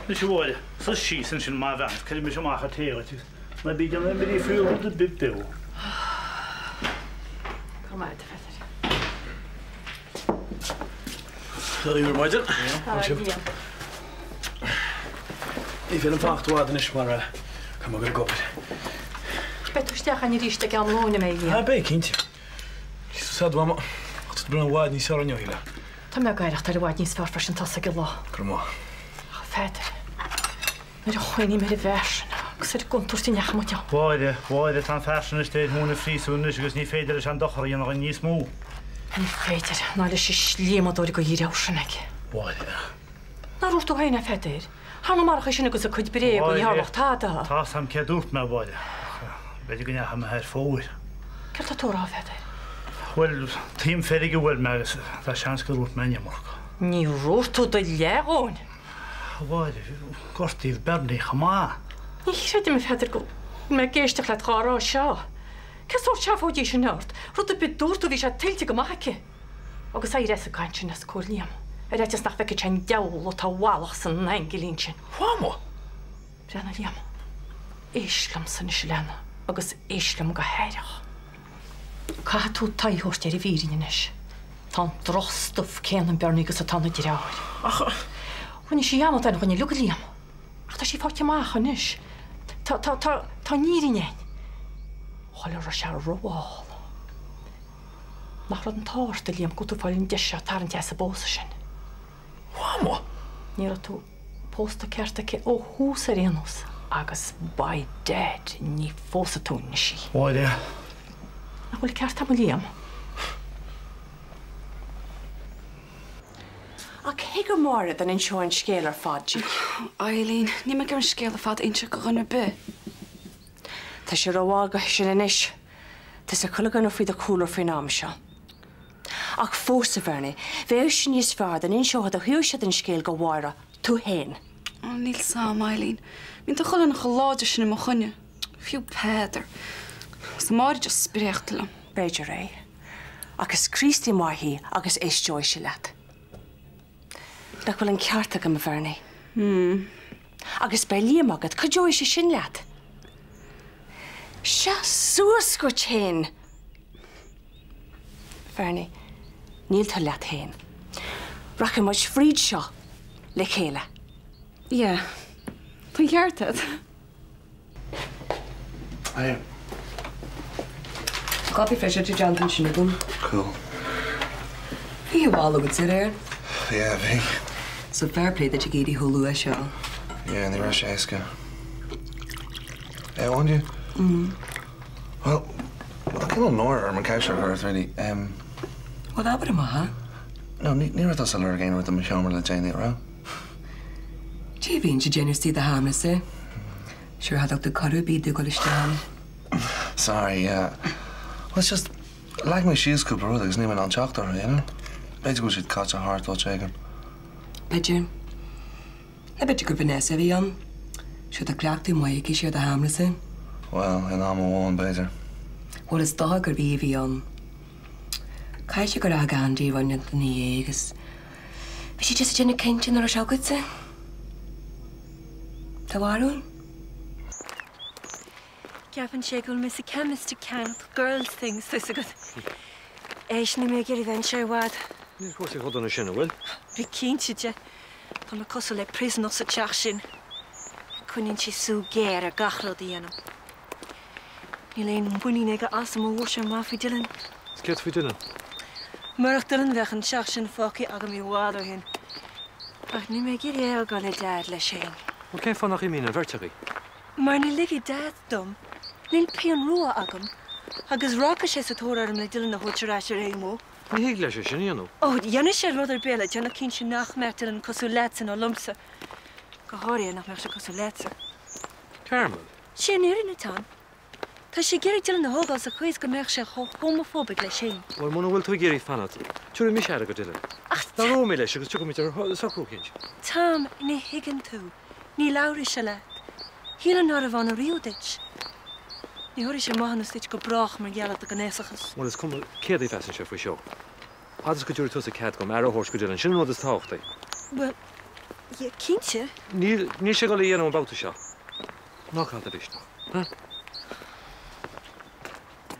Dus je wordt zo schießen in mijn wand. Kan je me zo maken tegen? Maar ben je dan met die vuur op de bibdeel? Kom uit, verder. Goedemorgen. Ja. Ik wil een vacht worden is, maar kan maar goed op. Ik ben toch sterk aan je rieste gaan wonen mee. Ja, ben ik kindje. Ik zei dat mama. Als het brengen waard niet zo aan jou hielen. Dan moet ik eigenlijk de waard niet zwaar voor zijn tassen gelo. Kom Verder. Maar ik ga niet meer de versen. Ik zit de contours in je moet je. Waar aan versen is dit hoe een Fries hoe dus niet verder is aan toch er je nog niet smoe. Niet verder. Nou is je slim door ik hier ausen ik. Waar? Nou roept toch heen verder. Han maar als je nog eens kunt breken en je har wacht hata. Tas hem keer doet me waar. Weet ik niet hem her voor. Kan dat toch verder? Wel, team ferdige wel maar dat chans geroept men je mag. Niet roept tot de legon. Waar? Kort die Bernie gema. Ik zit me verder go. Maar eerst het gaan zo. Kan soort chef hoe je noord. Roet de bedoeld hoe je tiltje maken. Ook zei je kantje naar skooliam. Het is nog wekketje en jou te wallig zijn engelintje. Waarom? Brenna liam. Islam zijn Islana. Ook is Islam geheilig. Kato tai hoort je rivieren is. Van drostof kennen berniges het tanden die rouwen. Ach. Wanneer je jammer dan wanneer lukt liam. Ach dat je foutje maken is. Ta niet in. Holle rasha rowal. Nach een taart liam goed te vallen desha tarnt je se bosen. Waarom? Nero tu posta kerta ke o huserenos. Agus by dead ni fosse tunnishi. Waar? Ik wil kerta William. Ach, heger more dan in show scaler fadji. Eileen, niet meer een scaler fad in je kunnen be. Tas je rawaga shinish. Tas a kulgan of the cooler finamsha. Ach, fosse verne. Wees niet zwaar dan in show de huisje den scale go wara. To heen. Oh, niet saam, Eileen. Min toch een geluidje in mijn gunje. Veel peter. Ze maar just sprechtelen. Bejerei. Agus Christi mahi, agus is joyce lat. Dat wil een kaartje gaan verne. Agus bij Liam agad, ka joyce shin lat. Sha soescoch heen. Verne, niet te lat heen. Rach hem als Friedshaw, lekele. Ja, dan jaart het. Hey. Coffee fresh at your Jonathan Shinnigun. Cool. You all look at there. Yeah, Vic. So fair play that you gave the Hulu a show. Yeah, and the Russia Eska. Hey, won you? Well, I can't know her, my couch or her, really. Well, that would have huh? No, near with us a lure again with the Michelle that Jane right? Gee, being to generously the harmless, eh? Sure, had Dr. Carter be the Gullish down. Sorry, yeah. Well, it's just like my shoes could brother, isn't even on chalk there, you know? Basically, she'd catch a heart while shaking. Bet you? I bet you could Vanessa be on. Should the clock do my share the harmless, eh? Well, and I'm a one, better. Well, it's dog or be on. Kaisha got a gandhi one in the years. But she just didn't kind in her show, could say. Tawaru? Gavin Shagul miss a chemist to count girls things. This is good. Asian me get adventure wad. Of course, you hold on a shin, will? Be keen to je. From a castle like prison of such action. Couldn't she so get a gachlo diano? Elaine Winnie nega awesome wash and Mafi Dylan. Skit for Dylan. Mark Dylan weg and Shashin Focky agami water hin. Ach, niet meer get heel gonna dad la shane. Wat kan van nog in mijn vertering? Maar ni liggy dad dom. Nil pion roa agam. Agus rockish is a torar and Dylan the hocharash emo. Niet heel lesje, je know. Oh, Janis er rother bella, Jana kindje nachmertel en kosuletsen o lumse. Gehori nach merse kosuletsen. Carmel. She near in het aan. Tá sé géirí Dylan na hóg as a chuis go meach sé homophobic le sin. Wel, mona bhfuil tú géirí fanat. Túir mi seara go Dylan. Ach, Na rómé leis agus tucha mit ar sacrúcinch. Tom, ní higann tú. Ní lauri se le. Hílan nar a bhana riúdit. Ní thuirí sé maithana stitch go brach mar geala a gnéasachas. Wel, is cumma céadaí fesan se faoi seo. Agus go dúir tú a cad go mar a hors go Dylan, sin rud is táchtaí. Well, Cínte? Ní sé go íanam bouta seo. Náchailta bhís nó.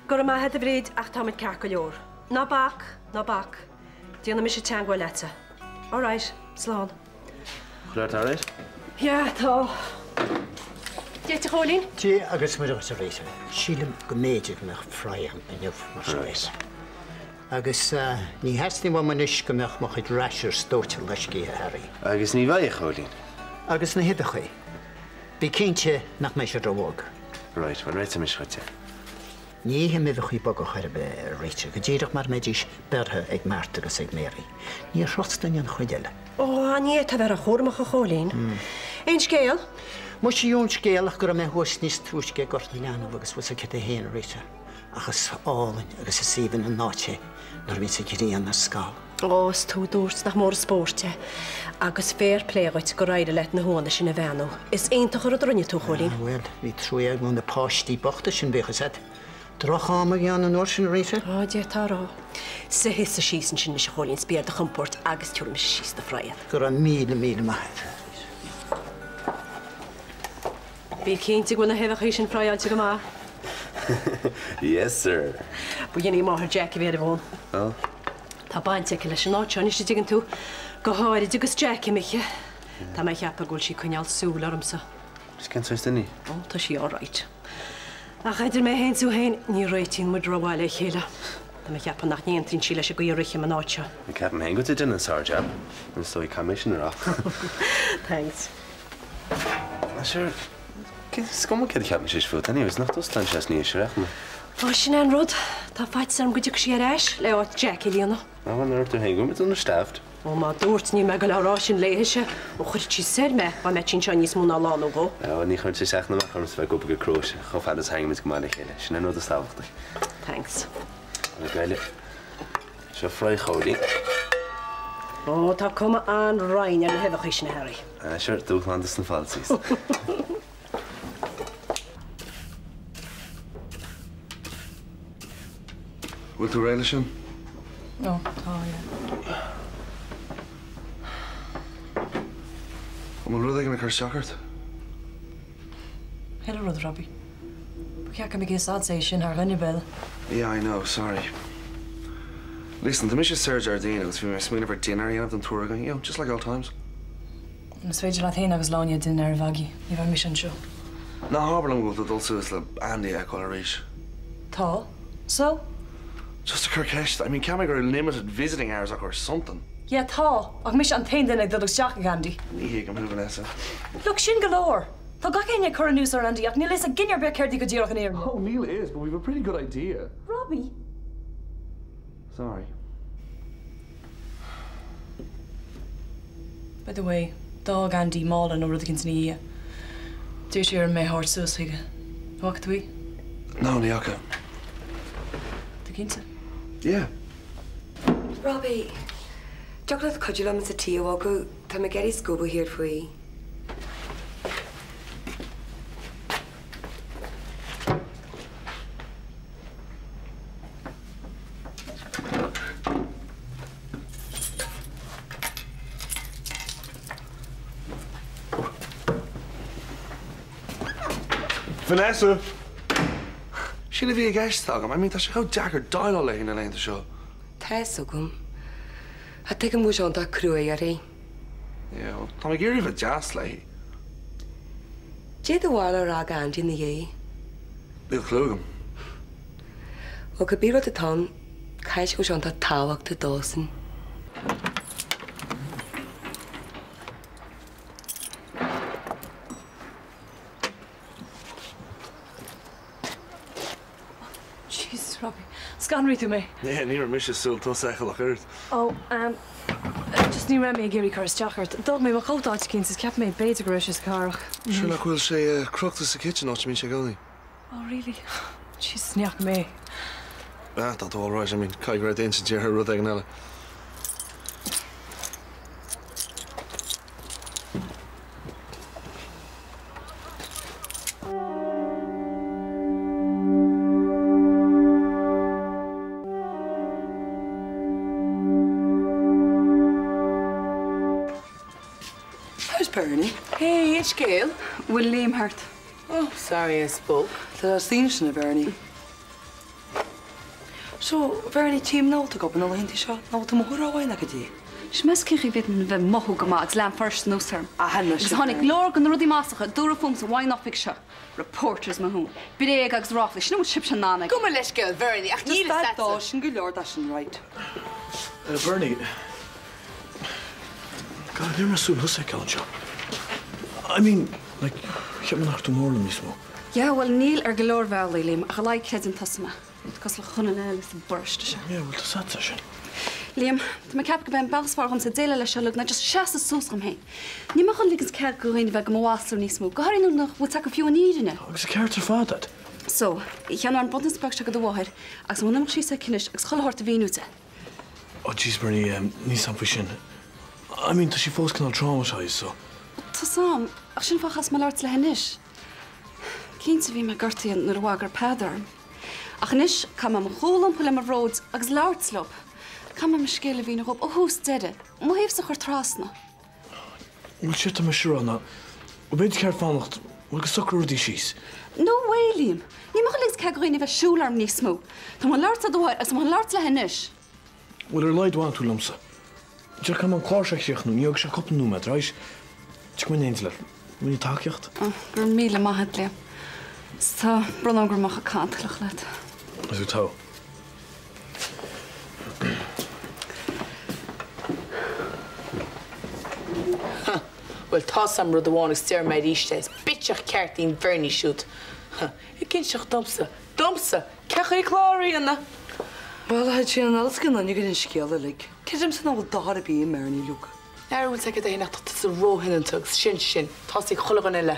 Gur má head a bréad ach táid cear go leor. Ná bach. Díanana mi sé teangáil leta. All right, slán. Chláir tá réit? Ja, tá. Déite cholín? Tí agus mu a rééis. Sílim go méidir nach freiam a neh mar rééis. Agus ní hení bh man is go meach mo chud reisir stóte leiscí airí. Agus ní bhaid cholín. Agus na hiidechaí. Bhí cínte nach mééis sé rohg. Right, bhain réite mis chuite. Ní he mi chuí bag go chuir be réite, go ddíireach mar méidirs berthe ag Marta agus ag Mary. Ní rotstain an chuideile. Ó, ní tá bhar a chóirmach a cholín. Ein scéal? Mu sé dún scéalach gur mé thuas níos trúsce gortna leanana agus fu a a héana réite. Agus álainn agus is síban an náte nar ví sé guríon na scáil. Ós tú dúirt nach mór spórte. Agus fér pléáid go raide leit na hóna sin na bhenú. Is éintach ar a drunne tú cholín? Well, hí trú ag mún na páistí bochta sin béchas het. Drochama gan an nóir sin réite? Á, dé tárá. Sa his a sísan sin is cholín spéir de chumport agus túr me sís na freiad. Gur an míle maithe. Bí cínta gona hefach sin freiad go má. Yes, sir. Bu dhéanaí máthir Jack a bhéad bhin. Oh? Tá bainte leis an áteáin is digann tú go háirid agus Jack miche. Tá mé cheappa ghil sí chuineal súla armsa. Is cin sois duine? Ó, tá sí áráit. A chaidir mé héin sú héin ní réitín mu ráháile chéile. Tá mé cheappa nach níontín sí leis a go riche man áte. Na ceapan hen go duine sarjab. An stoi commissioner off. Thanks. Sure. Scum ce ceapan sé fut, anyways, nach dos tan seas níos seach me. Ó sin an rud, tá feit sam go dtí sé éis le áit Jack i líana. Na bhain nuir tú hen go mit understaffed. Ó má dúirt ní me go lerá sin léise ó chuir tí sé me ba me tin se níos múna lán go. Ní chuir sé seach na chum bheith go go crós, cho fad is hang mit go máile chéile, sin nó a stáhachtta. Thanks. Na gaile. Seo frei chodí. Ó, tá cuma an rain ar na hefach sin Harry. Sure, dúch man na falsís. Bhfuil tú réile sin? No, tá, yeah. Bhfuil rud ag na chuir seachart? Hele rud, Robbie. Ceacha mi gés ad sé sin ar rinne bell. Yeah, I know, sorry. Listen, the mission Serge Ardeen was for me smeaning for dinner, you know, them tour again, you know, just like old times. Nas féidir le héin agus láine din ar bhagi, ní bhar mis an seo. Na harbour long will the dulces le Andy a call reach. Tá? So? Just a Kirkesh. I mean, can we go limited visiting hours or something? Yeah, tá. Ach mis an tain den ag dodach seach Gandhi. Ní hí go moving essa. Look, sin galore. Tá ga céine chur an nús ar Andy ach ní leis a ginnear be ceirdí go ddíoch an éir. Oh, Neil is, but we've a pretty good idea. Robbie? Sorry. By the way, dá Andy mála nó rud ginn ní. Dúir sé ar mé hart suas chuige. Wacht we? No, Niaka. Tá cinnte? Yeah. Robbie, chocolate cudgelam is a tea wago. Tá me geri scuba here for you. Vanessa! She'll have a guest dog. I mean, that's how Jacker dial all in the lane to show. Tesugum. I take a mush on that crew, yari. Yeah, well, I'm a gear of a jazz lay. Jay the waller rag Andy in the ye. Bill Klugum. O could be at the town. Kaish goes on that tawak to Dawson. Jeez, Robbie. Scan rí tú mé. Yeah, near Misha Sul to cycle like earth. Oh, just ní ra mé géirí chu teachart. Dog mé mar chotáid cinn is ceap mé béidir go is carach. Sure, like we'll say, croctus the kitchen, not to mean Shagoni. Oh, really? Jeez, neach mé. Ah, that's all right. I mean, Kai Grad Ancient here, Rudaganella. Bernie. Hey, it's Gail. William Hart. Oh, sorry I spoke. Tá stíine sinna Bernie. So, Bernie tíim náta go nó hinta seo ná tá mthráháinna go dtí. Smescichi bit an bheith mothú go agus lean first nósarm. Hanna Gus tháinig glór an rudí másacha dúra fum sa bhain áfik seo. Reporters ma hún. Bidé agus ráfla, sinú sib sin nána. Go leis Gail, Bernie, ach níl Tá sin go leor sin right. Bernie. God, they're not soon husay job. I mean, like, ik heb me naar te morgen mismo. Ja, wel Neil glór bheala Liam, ach like head an tasma. Cos le chunan eile sa burst se. Ja, wel, dat zat ze. Liam, tá cap go ben basfarm sa déile le seach na just seasta súsram héin. Ní mar chun ligus ceir goin bheith go mháú níosmú. Gairú nach bhú take a fiú níidirne. Agus a ceir tar fád. So, I cheanú an bodinspeg go do bháir, agus mna mar sí sa cinis agus choilthart a bhíúte. Oh, jeez, Bernie, ní sampu sin. I mean, tá sí fós canál traumatized, so. Tá sam, ach sin fachas má láirt le henis. Cínta bhí me gortaíon nuair bhágar pedarm. Ach nis, kam am chólam pula mar roads agus láirtslop. Kam am scéile bhí nach op ó hús deide. Má héh sa chuir trasna. Wel, shit am siúrna. O beidir ceir fánacht, wel go sucr rudí síos. No way, Liam. Ní mar leis ce goine bheith siúlarm níos smó. Tá má láirt a dóhair as má láirt le henis. Wel, leidháin tú lamsa. Dear kam an cláirseach nú, níog se copan nú met, reis. Tch myn einsler. Myn i takeocht. Gur míle maithad, Liam. Tá bron gur macha cantalach leat. As u tá. Well, tá sam rud bháinnig steir méid ístéis. Bitseach ceartín Bernie siút. I cinn seach domsa. Domsa! Cecha I chláirí anna. Well, I had an alskin and you get in scale like. Kidim san all dar be Marnie look. Ar bhfuil take é nach sa róhin an tug sin tá sí chulagan eile.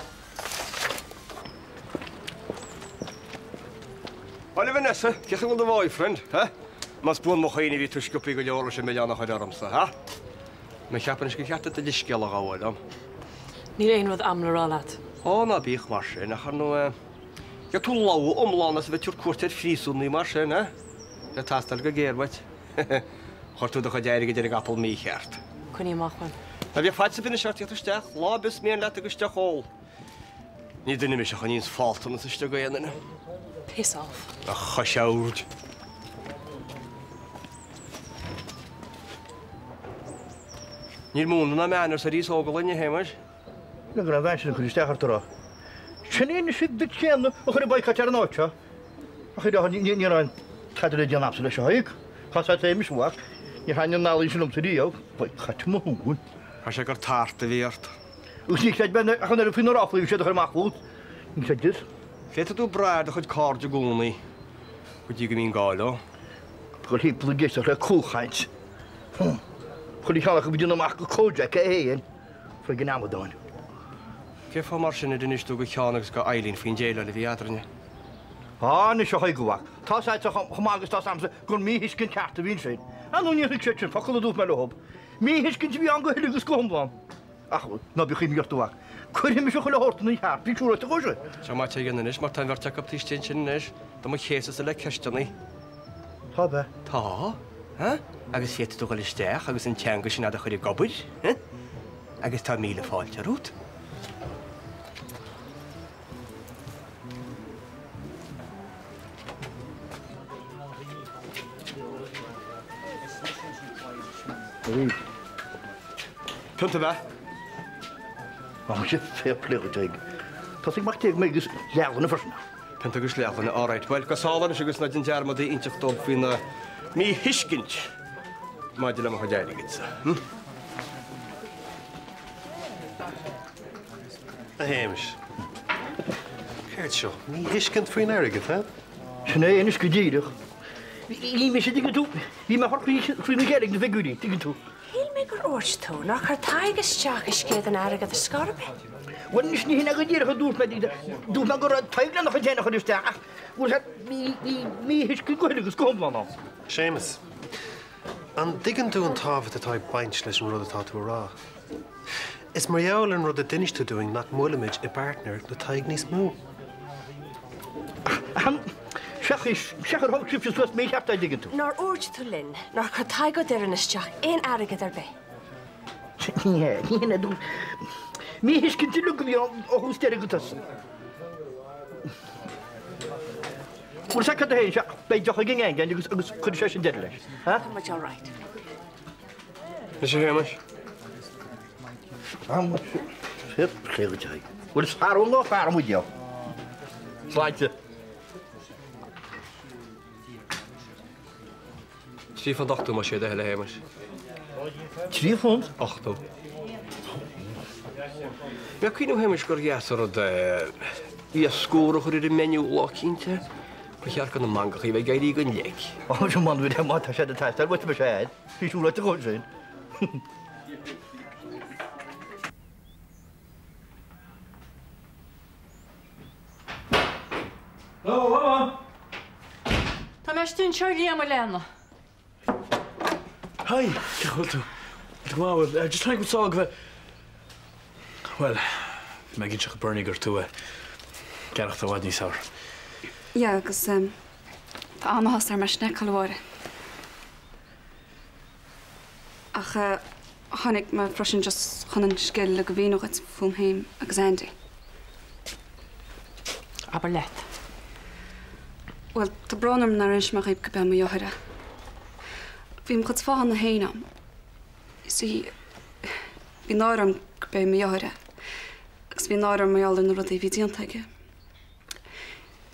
Well, Vanessa, ceach an the boyfriend, huh? Mas buon mo chéine ví tuiscopi go leor sem millianna chuid armsa, ha? Me cheapan is go cheata a disgel a gáil am. Ní réon rud amlará leat. Ó, na bích mar sin, a charnú ja tú láú omlána sa bheith túr cuairteir frísúnaí mar sin, eh? Ja tastal go géirhaid. Chortú do chuid éirigh idir apple mí cheart. Cuní amachhain. A bhí fáid sa bina seart isteach, lábis mion leat agusteach hól. Ní duine mis a chu níos fáiltana sa iste go dhéanana. Piss off. A choseabhd. Níl múna na meanar sa rís ógalainn héimeid. Na gur an bhain chu isteachar tora. Sinnéana si bit céanna a chuir baid caitear an áite. A chuir ní an caidir idir an apsa leis haig. Chasá éimis bhaach. Ní haine nálí sin sa díoh, baid chaite mo hún. A sé gur tarta bhíart. Ús ní chéid benne a chun ar a fin ráflaí sé a chuir machút. Ní sé dis. Féta tú braid a chuid cáde gúnaí. Chud dí go mín gáil, Chuir hí plugéisteach le cúchaint. Chuir cheannach go bidún amach go cóide a éon fa gin amadáin. Cé fá mar sinna dunisú go cheannagus go élín faoin déile le bhíadrane. Ní seo haigúhaach. Tásáid chumágus tá samsa gur míhis cin ceartta bhín féin. Anú ní sé sin focail dúh me lehab. Míhis cin bhí an go hiilegus gomháin. Ach, ná bí chuim gheartúhaach. Cuir mi seo chu le hortaí heart, bí túra a goise. Se má te gannais mar tan bhar teach tíiste sin is, Tá má chéasa sa le ceistenaí. Tá be? Tá? Agus féta tú go isteach agus an teanga sin a chuir gobuid, agus tá míle fáilte rút. Punta bheith? Ach, sé fé pléigeteig. Tá ag mar teag mégus leanna farsna. Punta gus leanna, áráid. Well, gosálan is agus na din dearma dí inteach dom faoin mí hiiscint. Máidir le chu déirigid sa. A héimis. Céirt seo, mí hiiscint faoin airigid, ha? Sinné inis go ddíireach. Í mé sé dig tú. Bhí me harpaí faoin na géirigh na bheitúí, dig tú. Híl mé gur óirt tú, nach chu taigeteach is céad an airigad a scarbe. Wel, nis ni hynna gyda'r dŵr me gur taiglan o'ch yn o'ch yn ystach. Wel, mi hysgu gwyrdd ys gwmfa no. Seamus, an digan tú an táfad atá baint leis an rud atá tú rá. Is mar jaall an rud a dinis tú doing nach mulamid I partner na taig níos mú. Seachar hog sif ys mé hefta digan tú. Nor óirt tú linn, nach chu taigad ar an isteach, ein airigad ar be. Ní hynna dŵr. Mí hiscin tí lugam ó hús deir go tas. Bhfuil sa cad a héin seach beideach a gin éin agus chud sé sin deir leis. Much all right. Is sé héimeis? Sip, chéile teig. Bhfuil sparú nó fear mu deal. Sláinte. Trí fan 8 mar sé de heile héimeis. Trí fond? 8. Me cuiinú héimeis gur gheasar í a scóra chuir i meniu lácínte, go chear gan na mangach í bheith gairí go léic. Ó, sem man bhfuil má tá sé a taistal, bhfuil me séid, hí súla a chuin sin. Tá meistún seirlí am lena. Hi, Chultu. Just trying to talk about. Well, Megan should burn her to a get off the wedding sour. Yeah, because the Alma has their machine calwar. Ach, Hanik, my freshen just Hanan skill like vino gets from him, Andy. Aber let. Well, the Bronham Narish Marib Kabam Yohara. Vim got far on the Hainam. See, Binaram Kabam Yohara. Because Binaram Mayal in the Rodi Vidian Tage.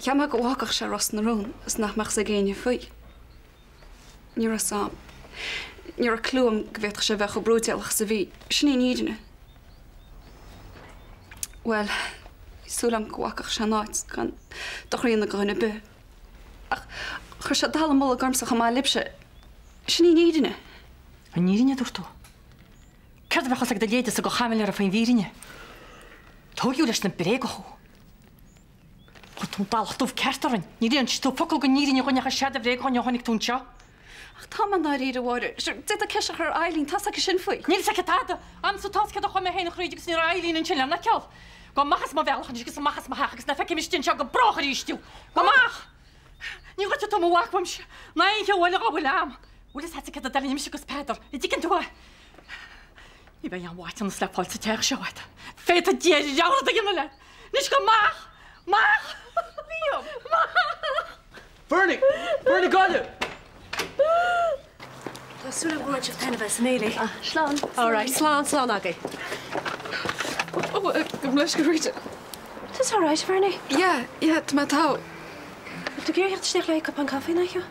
Yamak walk a ross in the room, as nach machs again your foot. You're a sam. You're a clue, Gvet Shevach Brutal Savi. Shni needing. Well, Sulam Kwakach Shanats can Dorin the Grune Be. Chashadal Mull Garms of my lipse. Shni needing it. A needing it or two. Cadvachas like the latest go hammer of Virginia. Told you less than Brego. Tún dalchtúh ceartarin, ní réon tú focail go nírin go necha sead a bhré go neochanig túnse. Ach tá man na ríad bhir, dé a ceise chu Eileen tá a sin faoi. Níl sa táda, am sú táce a chuim héna chríidegus ní Eileen an sin na ceall. Go machas má bhealchan agus machas má hagus na feici mistin se go brochar ístú. Go mach! Ní go tú mhhaim se, na che bhfuil go bhfuil am. Bhfuil is het a dalí mis agus Pedar, I dcinn tú. Ní bheith an bhaid an slepáil sa teach seáid. Féit a déir jaarad a gimna le. Nis go mach! Mach! Liam! Bernie! Bernie got it! Tásúla bhhaid of ten of us, nearly. Slán. All right, slán again. Oh, I'm not sure it. That's all right, Fernie. Yeah, to my toe. Du geir het steach leik op an cafe na jo?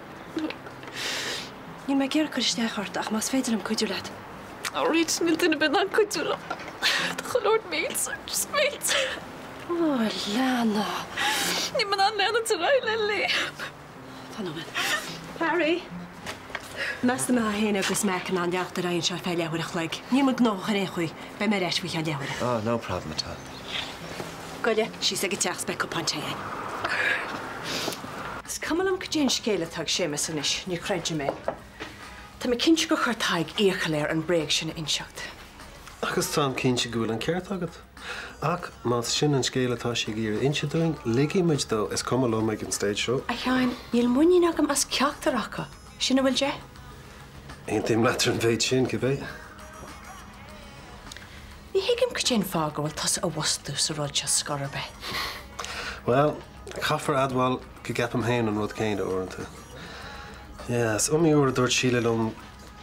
Ní me geir chuir steach hart ach mas féidir am cuiú leat. Oh, Reach milt in a bit an cuiú le. Gelord meels, just meels. Oh, Lana. Ní man an lena te roi Lily. Fanomen. Harry. Mes na héna agus mechan an deach a raon se fé lehuiach le. Ní mag gnách ar échuí, be me reis bhí an dehuiach. Oh, no problem at all. Goile, sí sa go teach spec op an tein. Is cumam go dén scéile tag séime san is, ní creide mé. Tá me cinse go chuirtaig íochaléir an breig sinna inseacht. Agus tá cinse gúil an ceart agad. Ach, má sin an scéile tá sé gír inse doing, ligi muid dó is cum lo meid an stage show. A cheáin, níl muí agam as ceachtarachcha, sinna bhfuil de? Ein tím letar an bhéid sin go bhéh. Ní hiigim go dén fá go bhfuil tas a bhastú sa rud se scarbe. Well, chafar adháil go gapam héin an rud céine orintanta. Yes, mí úr dúirt síle lom,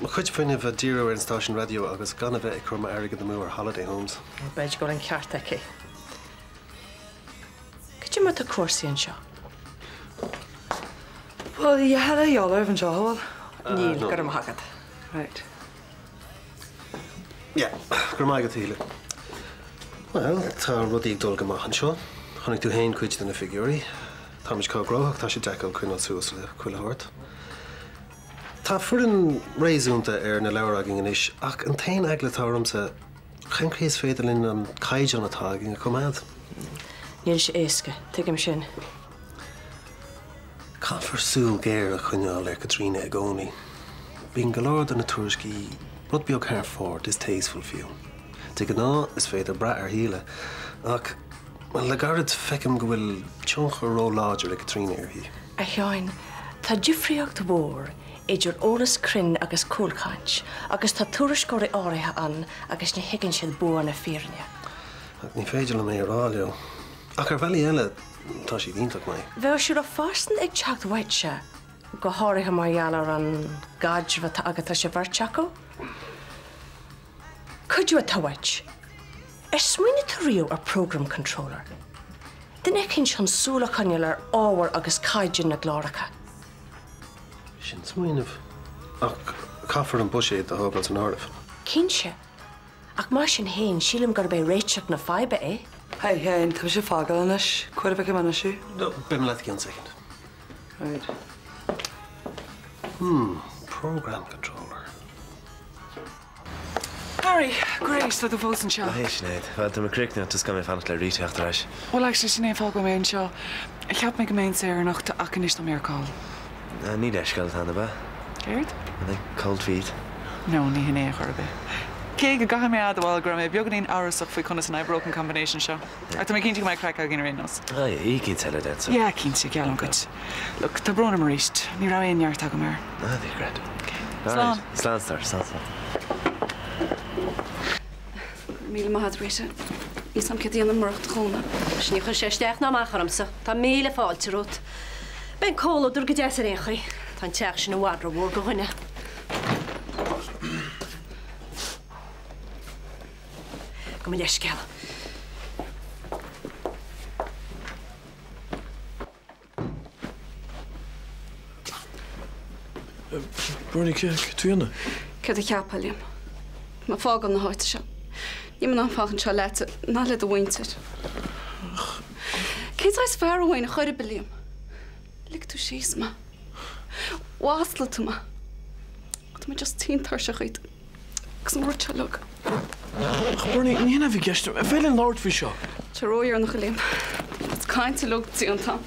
má chuid faoine bheith díú ar an stáisiún radio agus gan a bheith ag cruma airige do mú ar holiday homes. Beid go an ceart aici. Could mat a cuasaí an seo? Well, you had a yollar of an jowl. Níl gur am hagad. Right. Yeah, gur mai go tíle. Well, tá rudí ag dul go maith an seo. Chnig tú héin cuid den na figurí. Tá mis cá groach tá sé decail chuin an sús le chuile hort. Tá furin réúnta ar na leabhar an isis, ach an tain eagla táramsa chan críos féidirlinn an caiid an atá gin go cumad. Níl sé éasca, tuigim sin. Caafar súil géir a chuineáil ar Katrina ag gcónaí. Bín go leor na tuairiscí rud beag thar fór is tastefull fiú. Tá go ná is féidir brat ar híle, ach le garad feicim go bhfuil tioncha ró láidir le Katrina ar hí. A cheáin, tá difriocht mór idir ólas crinn agus cúlcáint, agus tá tuairiscóirí áirithe an agus ní higann siad buan na fíorne. Ní féidir le mé rá leo. Ach ar bhelí eile tá sí díntaach mé. Bheith siú a fásan ag teach bhaidse go háirithe margheallar an gaidhmh agat sé bharteacha? Coidú a táhaid? Smuoine tú riú ar program controller. Den cinn sean súla chuineal ar ábhar agus caidian na gláracha. Sin smuoineh. Ach caafar an buséad a thugad an áirih. Cinse. Ach mar sin héin sílim gur bé réiteach na faibe é? Hey, tá sé fágal anis, chuir bheith mana siú? No, bim let an second. Right. Program controller. Harry, great, that the votes in shop. Hey, Sinead. Well, the McCrickna just got me fan to reach after us. Well, actually, Sinead, fog go main show. I heb me gemain sér noch te akkenis om meer call. Ní eskalt aan de ba. Geert? I think cold feet. No, ní hinné chorbe. Ke go me ad wal gra me biogadín áach fao chunas an broken combination show. Art me cinnte mai crack gin rénos. Oh, yeah, you can tell her that. So. Yeah, cinnte geal gut. Look, tá brona marist. Ní ra ein jaar tag mer. Ah, they're great. Slán. Slán star, slán. Míle mahad réise. Ní sam ce díana marcht chuna. Sní chu séisteach ná macharamsa. Tá míle fáilte rút. Ben cóla dur go deas ar échaí. Tá teach sin na wadra bhór go chuine. Go leis ceall. Bernie, tú anna? Ce a ceappalim. Má fágan na háite se. Ní man anfachan se lete ná le a bhainteir. Cé áis fear bhhain a chuir biliam. Lig tú síos ma. Wásla tú ma. Tá me just tíntar se chuid. Gus an rute lug. Bernie, ní hena bhí geiste. A bheith an Lord fi seo. Tá róir nach go léim. Cainte lug tí an tam.